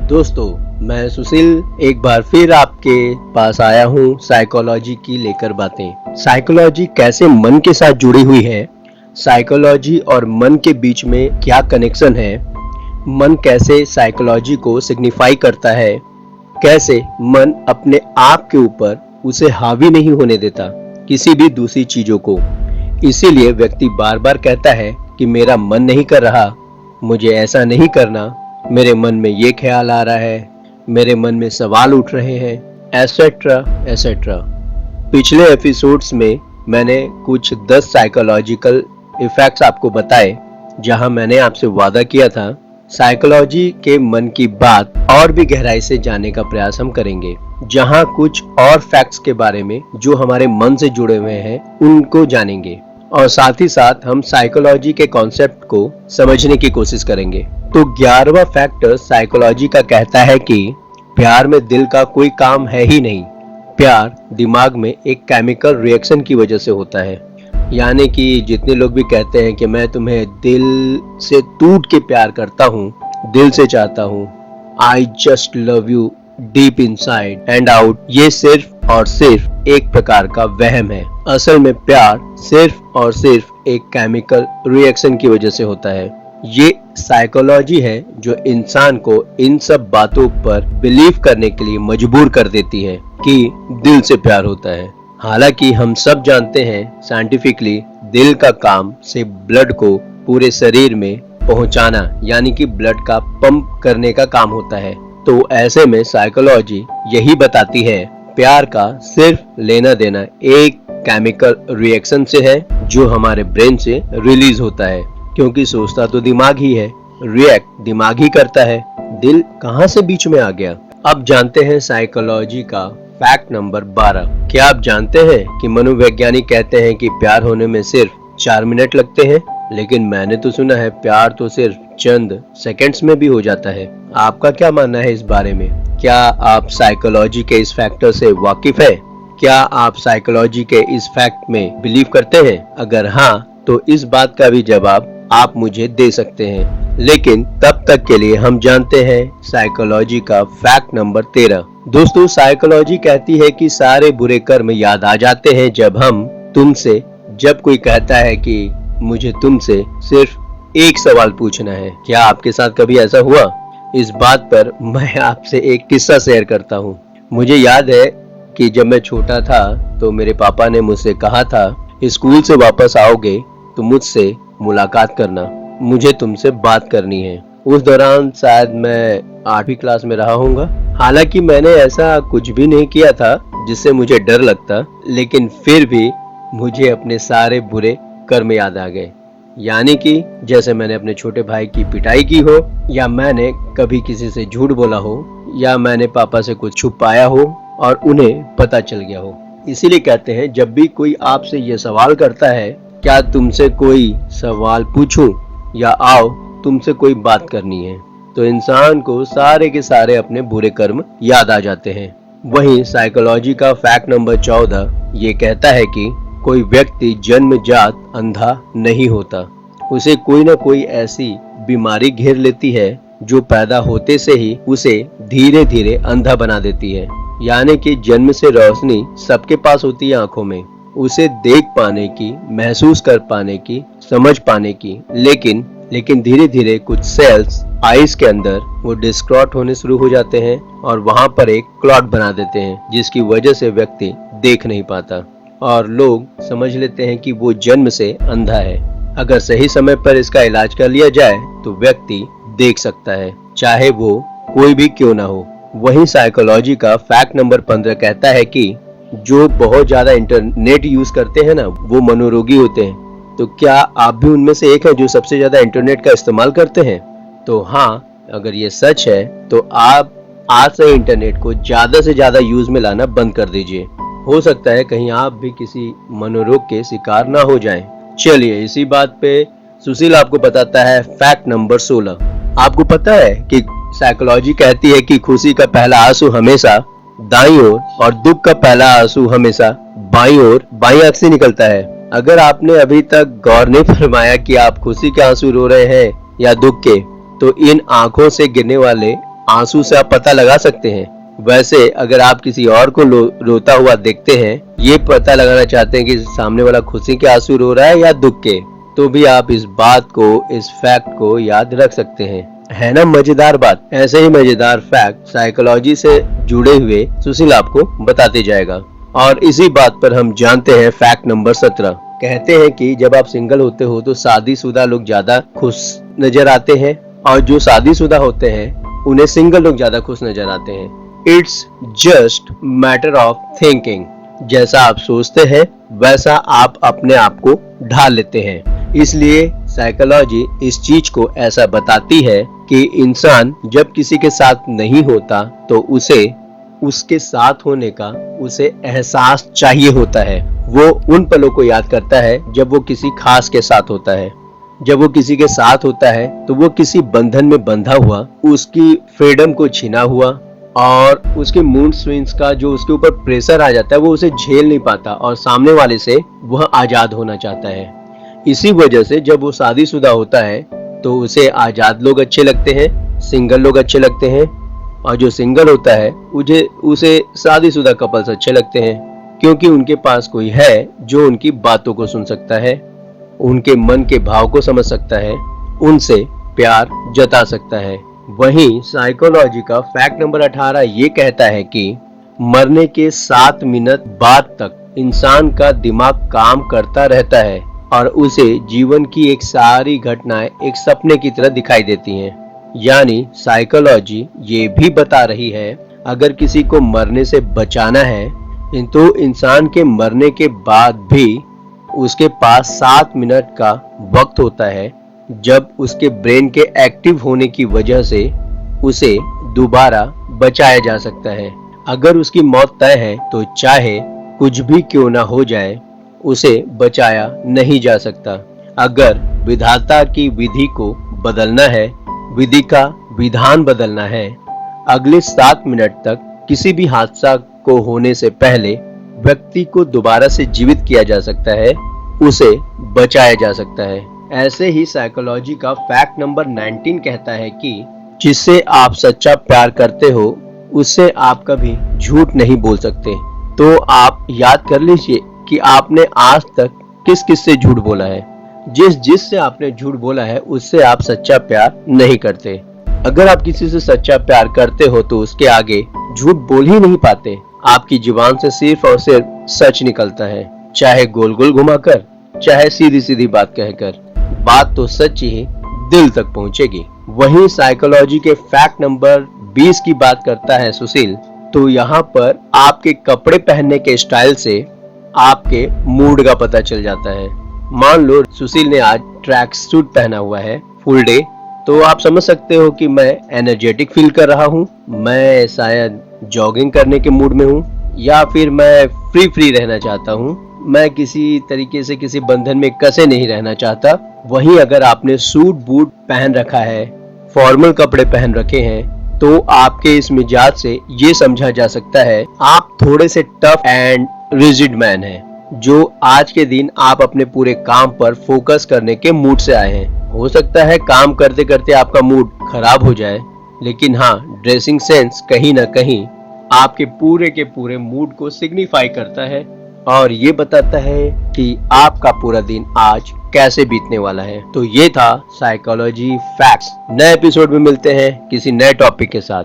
दोस्तों, मैं सुशील एक बार फिर आपके पास आया हूँ साइकोलॉजी की लेकर बातें। साइकोलॉजी कैसे मन के साथ जुड़ी हुई है, साइकोलॉजी और मन के बीच में क्या कनेक्शन है, मन कैसे साइकोलॉजी को सिग्निफाई करता है, कैसे मन अपने आप के ऊपर उसे हावी नहीं होने देता किसी भी दूसरी चीजों को। इसीलिए व्यक्ति बार बार कहता है कि मेरा मन नहीं कर रहा, मुझे ऐसा नहीं करना, मेरे मन में ये ख्याल आ रहा है, मेरे मन में सवाल उठ रहे हैं, एसेट्रा एसेट्रा। पिछले एपिसोड्स में मैंने कुछ 10 साइकोलॉजिकल इफेक्ट्स आपको बताए, जहां मैंने आपसे वादा किया था साइकोलॉजी के मन की बात और भी गहराई से जानने का प्रयास हम करेंगे, जहां कुछ और फैक्ट्स के बारे में जो हमारे मन से जुड़े हुए हैं उनको जानेंगे और साथ ही साथ हम साइकोलॉजी के कॉन्सेप्ट को समझने की कोशिश करेंगे। तो 11वां फैक्टर साइकोलॉजी का कहता है कि प्यार में दिल का कोई काम है ही नहीं। प्यार दिमाग में एक केमिकल रिएक्शन की वजह से होता है। यानी कि जितने लोग भी कहते हैं कि मैं तुम्हें दिल से टूट के प्यार करता हूँ, दिल से चाहता हूँ, I just love you deep inside and out, ये सिर्फ और सिर्फ एक प्रकार का वहम है। असल में प्यार सिर्फ और सिर्फ एक केमिकल रिएक्शन की वजह से होता है। ये साइकोलॉजी है जो इंसान को इन सब बातों पर बिलीव करने के लिए मजबूर कर देती है कि दिल से प्यार होता है। हालांकि हम सब जानते हैं साइंटिफिकली दिल का काम सिर्फ ब्लड को पूरे शरीर में पहुंचाना, यानी कि ब्लड का पंप करने का काम होता है। तो ऐसे में साइकोलॉजी यही बताती है प्यार का सिर्फ लेना देना एक केमिकल रिएक्शन से है जो हमारे ब्रेन से रिलीज होता है, क्योंकि सोचता तो दिमाग ही है, रिएक्ट दिमाग ही करता है। दिल कहां से बीच में आ गया। अब जानते हैं साइकोलॉजी का फैक्ट नंबर 12। क्या आप जानते हैं कि मनोवैज्ञानिक कहते हैं कि प्यार होने में सिर्फ 4 मिनट लगते हैं, लेकिन मैंने तो सुना है प्यार तो सिर्फ चंद सेकंड्स में भी हो जाता है। आपका क्या मानना है इस बारे में? क्या आप साइकोलॉजी के इस फैक्टर से वाकिफ है? क्या आप साइकोलॉजी के इस फैक्ट में बिलीव करते हैं? अगर हाँ, तो इस बात का भी जवाब आप मुझे दे सकते हैं। लेकिन तब तक के लिए हम जानते हैं साइकोलॉजी का फैक्ट नंबर 13। दोस्तों, साइकोलॉजी कहती है कि सारे बुरे कर्म याद आ जाते हैं जब कोई कहता है कि मुझे तुमसे सिर्फ एक सवाल पूछना है। क्या आपके साथ कभी ऐसा हुआ? इस बात पर मैं आपसे एक किस्सा शेयर करता हूँ। मुझे याद है कि जब मैं छोटा था तो मेरे पापा ने मुझसे कहा था, स्कूल से वापस आओगे तो मुझसे मुलाकात करना, मुझे तुमसे बात करनी है। उस दौरान शायद मैं 8वीं क्लास में रहा होऊंगा। हालांकि मैंने ऐसा कुछ भी नहीं किया था जिससे मुझे डर लगता, लेकिन फिर भी मुझे अपने सारे बुरे कर्म याद आ गए। यानी कि जैसे मैंने अपने छोटे भाई की पिटाई की हो, या मैंने कभी किसी से झूठ बोला हो, या मैंने पापा से कुछ छुपाया हो और उन्हें पता चल गया हो। इसीलिए कहते हैं जब भी कोई आपसे ये सवाल करता है, क्या तुमसे कोई सवाल पूछूं या आओ तुमसे कोई बात करनी है, तो इंसान को सारे के सारे अपने बुरे कर्म याद आ जाते हैं। वहीं साइकोलॉजी का फैक्ट नंबर 14 ये कहता है कि कोई व्यक्ति जन्मजात अंधा नहीं होता, उसे कोई ना कोई ऐसी बीमारी घेर लेती है जो पैदा होते से ही उसे धीरे धीरे अंधा बना देती है। यानी कि जन्म से रोशनी सबके पास होती है आंखों में, उसे देख पाने की, महसूस कर पाने की, समझ पाने की, लेकिन धीरे धीरे कुछ सेल्स आइस के अंदर वो डिस्ट्रॉट होने शुरू हो जाते हैं और वहां पर एक क्लॉट बना देते हैं, जिसकी वजह से व्यक्ति देख नहीं पाता और लोग समझ लेते हैं कि वो जन्म से अंधा है। अगर सही समय पर इसका इलाज कर लिया जाए तो व्यक्ति देख सकता है, चाहे वो कोई भी क्यों ना हो। वहीं साइकोलॉजी का फैक्ट नंबर 15 कहता है कि जो बहुत ज्यादा इंटरनेट यूज करते हैं ना, वो मनोरोगी होते हैं। तो क्या आप भी उनमें से एक है जो सबसे ज्यादा इंटरनेट का इस्तेमाल करते हैं? तो हाँ, अगर ये सच है तो आप आज से इंटरनेट को ज्यादा से ज्यादा यूज में लाना बंद कर दीजिए। हो सकता है कहीं आप भी किसी मनोरोग के शिकार ना हो जाएं। चलिए, इसी बात पे सुशील आपको बताता है फैक्ट नंबर 16। आपको पता है कि साइकोलॉजी कहती है कि खुशी का पहला आंसू हमेशा दाईं ओर और दुख का पहला आंसू हमेशा बाईं आंख से निकलता है। अगर आपने अभी तक गौर नहीं फरमाया कि आप खुशी के आंसू रो रहे हैं या दुख के, तो इन आंखों से गिरने वाले आंसू से आप पता लगा सकते हैं। वैसे अगर आप किसी और को रोता हुआ देखते हैं, ये पता लगाना चाहते हैं कि सामने वाला खुशी के आंसू रो रहा है या दुख के, तो भी आप इस बात को, इस फैक्ट को याद रख सकते हैं। है ना मजेदार बात। ऐसे ही मजेदार फैक्ट साइकोलॉजी से जुड़े हुए सुशील आपको बताते जाएगा। और इसी बात पर हम जानते हैं फैक्ट नंबर 17। कहते हैं कि जब आप सिंगल होते हो तो शादीशुदा लोग ज्यादा खुश नजर आते हैं, और जो शादीशुदा होते हैं उन्हें सिंगल लोग ज्यादा खुश नजर आते हैं। It's just matter of thinking. जैसा आप सोचते हैं वैसा आप अपने आप को ढाल लेते हैं। इसलिए साइकोलॉजी इस चीज को ऐसा बताती है कि इंसान जब किसी के साथ नहीं होता तो उसे उसके साथ होने का उसे एहसास चाहिए होता है। वो उन पलों को याद करता है जब वो किसी खास के साथ होता है। जब वो किसी के साथ होता है तो वो किसी बंधन में बंधा हुआ, उसकी फ्रीडम को छीना हुआ, और उसके मूड स्विंग्स का जो उसके ऊपर प्रेशर आ जाता है वो उसे झेल नहीं पाता और सामने वाले से वह आजाद होना चाहता है। इसी वजह से जब वो शादीशुदा होता है तो उसे आजाद लोग अच्छे लगते हैं, सिंगल लोग अच्छे लगते हैं, और जो सिंगल होता है उसे शादीशुदा कपल्स अच्छे लगते हैं, क्योंकि उनके पास कोई है जो उनकी बातों को सुन सकता है, उनके मन के भाव को समझ सकता है, उनसे प्यार जता सकता है। वहीं साइकोलॉजी का फैक्ट नंबर 18 ये कहता है कि मरने के 7 मिनट बाद तक इंसान का दिमाग काम करता रहता है और उसे जीवन की एक सारी घटनाएं एक सपने की तरह दिखाई देती हैं। यानी साइकोलॉजी ये भी बता रही है अगर किसी को मरने से बचाना है तो इंसान के मरने के बाद भी उसके पास 7 मिनट का वक्त होता है जब उसके ब्रेन के एक्टिव होने की वजह से उसे दोबारा बचाया जा सकता है। अगर उसकी मौत तय है तो चाहे कुछ भी क्यों ना हो जाए उसे बचाया नहीं जा सकता। अगर विधाता की विधि को बदलना है, विधि का विधान बदलना है, अगले 7 मिनट तक किसी भी हादसा को होने से पहले व्यक्ति को दोबारा से जीवित किया जा सकता है, उसे बचाया जा सकता है। ऐसे ही साइकोलॉजी का फैक्ट नंबर 19 कहता है कि जिससे आप सच्चा प्यार करते हो उससे आप कभी झूठ नहीं बोल सकते। तो आप याद कर लीजिए कि आपने आज तक किस किस से झूठ बोला है। जिससे आपने झूठ बोला है उससे आप सच्चा प्यार नहीं करते। अगर आप किसी से सच्चा प्यार करते हो तो उसके आगे झूठ बोल ही नहीं पाते। आपकी जुबान से सिर्फ और सिर्फ सच निकलता है, चाहे गोल गोल घुमाकर, चाहे सीधी सीधी बात कहकर। बात तो सच ही दिल तक पहुंचेगी। वहीं साइकोलॉजी के फैक्ट नंबर 20 की बात करता है सुशील, तो यहाँ पर आपके कपड़े पहनने के स्टाइल से आपके मूड का पता चल जाता है। मान लो सुशील ने आज ट्रैक सूट पहना हुआ है फुल डे, तो आप समझ सकते हो कि मैं एनर्जेटिक फील कर रहा हूँ, मैं शायद जॉगिंग करने के मूड में हूँ, या फिर मैं फ्री रहना चाहता हूँ, मैं किसी तरीके से किसी बंधन में कसे नहीं रहना चाहता। वहीं अगर आपने सूट बूट पहन रखा है, फॉर्मल कपड़े पहन रखे हैं, तो आपके इस मिजाज से ये समझा जा सकता है आप थोड़े से टफ एंड रिजिड मैन हैं, जो आज के दिन आप अपने पूरे काम पर फोकस करने के मूड से आए हैं। हो सकता है काम करते करते आपका मूड खराब हो जाए, लेकिन हाँ, ड्रेसिंग सेंस कहीं ना कहीं आपके पूरे के पूरे मूड को सिग्निफाई करता है और ये बताता है कि आपका पूरा दिन आज कैसे बीतने वाला है। तो ये था साइकोलॉजी फैक्ट्स। नए एपिसोड में मिलते हैं किसी नए टॉपिक के साथ।